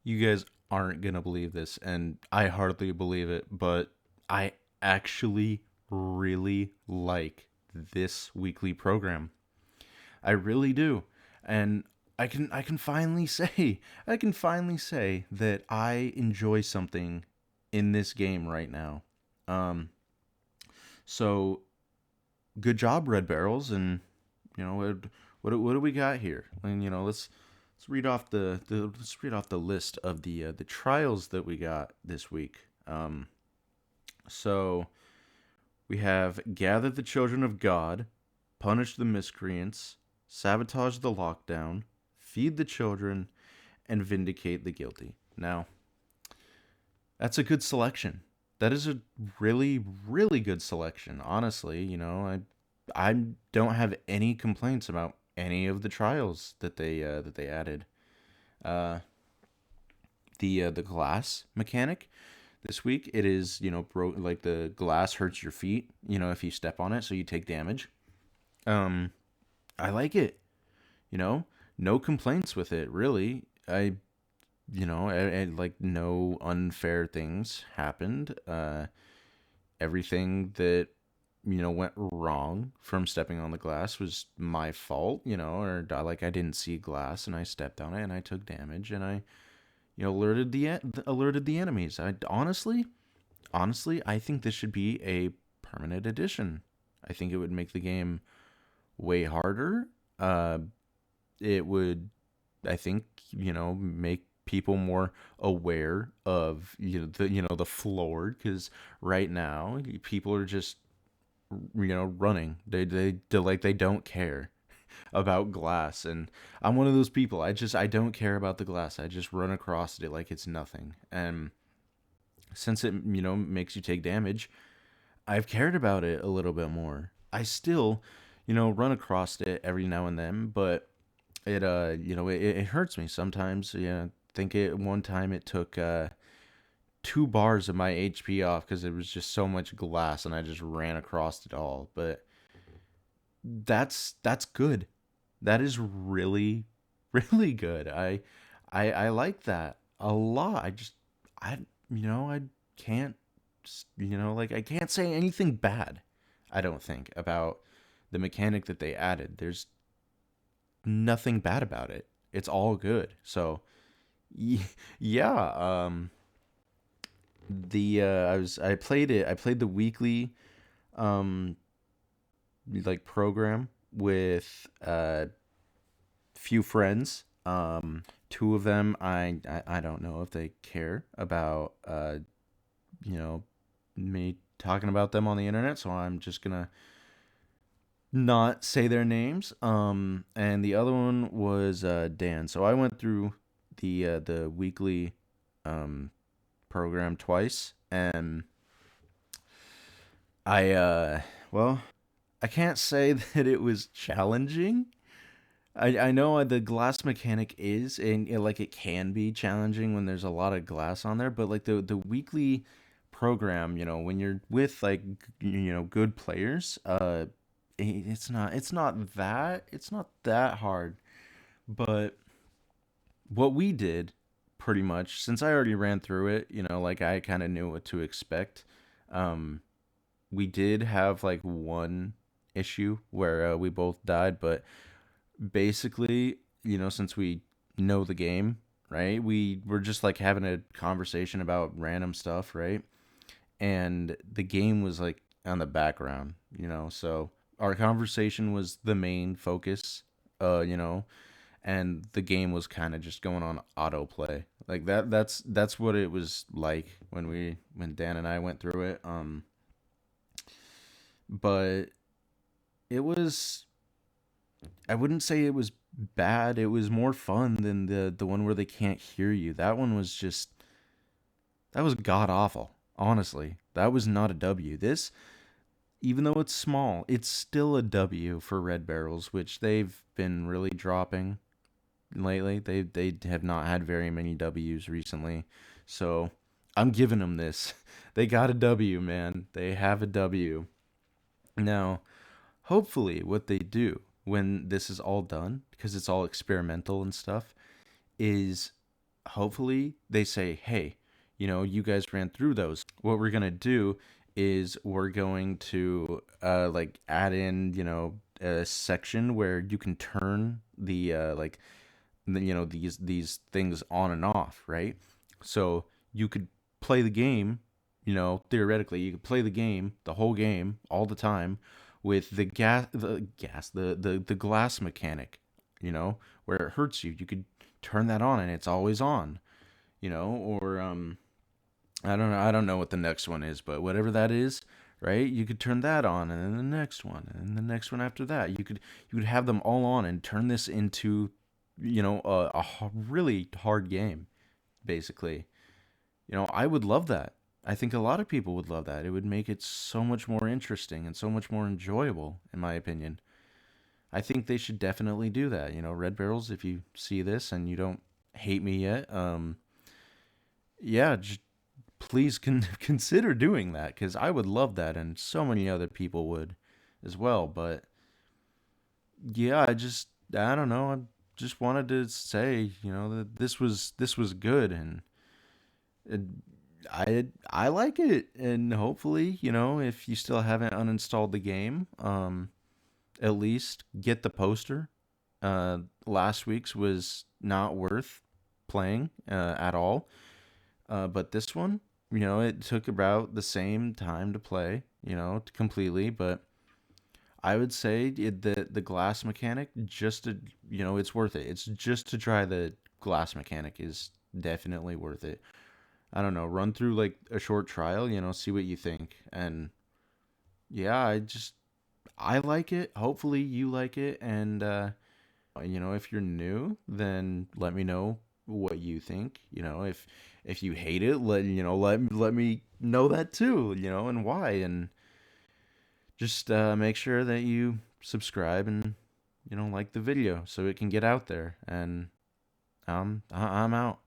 You guys aren't going to believe this, and I hardly believe it, but I actually really like this weekly program. I really do. And I can finally say that I enjoy something in this game right now. Um so good job, Red Barrels, and what do we got here? And let's read off the list of the trials that we got this week. So we have gather the children of God, punish the miscreants, sabotage the lockdown, feed the children, and vindicate the guilty. Now, that's a good selection. That is a really, really good selection. Honestly, I don't have any complaints about any of the trials that they added. Uh, the glass mechanic this week, it is like the glass hurts your feet. If you step on it, so you take damage. Um, I like it. No complaints with it really. Like no unfair things happened. Everything that went wrong from stepping on the glass was my fault, or like I didn't see glass and I stepped on it and I took damage and I alerted the enemies. I honestly I think this should be a permanent addition. I think it would make the game way harder. Uh, it would, I think, make people more aware of the floor, because right now people are just running. They don't care about glass, and I'm one of those people. I don't care about the glass. I just run across it like it's nothing. And since it makes you take damage, I've cared about it a little bit more. I still run across it every now and then, but it hurts me sometimes. Yeah, I think it one time it took 2 bars of my HP off because it was just so much glass and I just ran across it all. But that's good. That is really really good. I like that a lot. I I can't like I can't say anything bad. I don't think about the mechanic that they added. There's nothing bad about it. It's all good. So yeah, the I played it. I played the weekly um like program with few friends. Two of them I don't know if they care about you know me talking about them on the internet, so I'm just gonna not say their names. And the other one was Dan. So I went through the weekly um program twice, and I well, I can't say that it was challenging. I know the glass mechanic is, and like it can be challenging when there's a lot of glass on there, but like the weekly program, when you're with like good players, it's not that hard. But what we did, pretty much, since I already ran through it, like I kind of knew what to expect. Um, we did have like one issue where we both died, but basically, since we know the game, right? We were just like having a conversation about random stuff, right? And the game was like on the background, so our conversation was the main focus, and the game was kind of just going on autoplay. Like that's what it was like when Dan and I went through it. But it was, I wouldn't say it was bad. It was more fun than the one where they can't hear you. That was god awful. Honestly, that was not a W. This, even though it's small, it's still a W for Red Barrels, which they've been really dropping lately. They have not had very many W's recently. So, I'm giving them this. They got a W, man. They have a W. Now, hopefully what they do when this is all done, because it's all experimental and stuff, is hopefully they say, hey, you guys ran through those. What we're gonna do is we're going to like add in, a section where you can turn the these things on and off, right? So you could play the game, theoretically, you could play the game, the whole game, all the time, with the glass mechanic, where it hurts you. You could turn that on and it's always on, or I don't know what the next one is, but whatever that is, right? You could turn that on, and then the next one, and then the next one after that. You could have them all on and turn this into, really hard game, basically. I would love that. I think a lot of people would love that. It would make it so much more interesting and so much more enjoyable, in my opinion. I think they should definitely do that. Red Barrels, if you see this and you don't hate me yet, yeah, please consider doing that because I would love that and so many other people would as well. But yeah, I don't know. I just wanted to say, that this was good and it, I like it, and hopefully, if you still haven't uninstalled the game, at least get the poster. Last week's was not worth playing at all. But this one, it took about the same time to play, completely. But I would say the glass mechanic, just to, it's worth it. It's just to try the glass mechanic is definitely worth it. I don't know, run through like a short trial, see what you think. And yeah, I like it. Hopefully you like it. And if you're new, then let me know what you think. If you hate it, let me know that too. And why. And just make sure that you subscribe and like the video so it can get out there. And I'm out.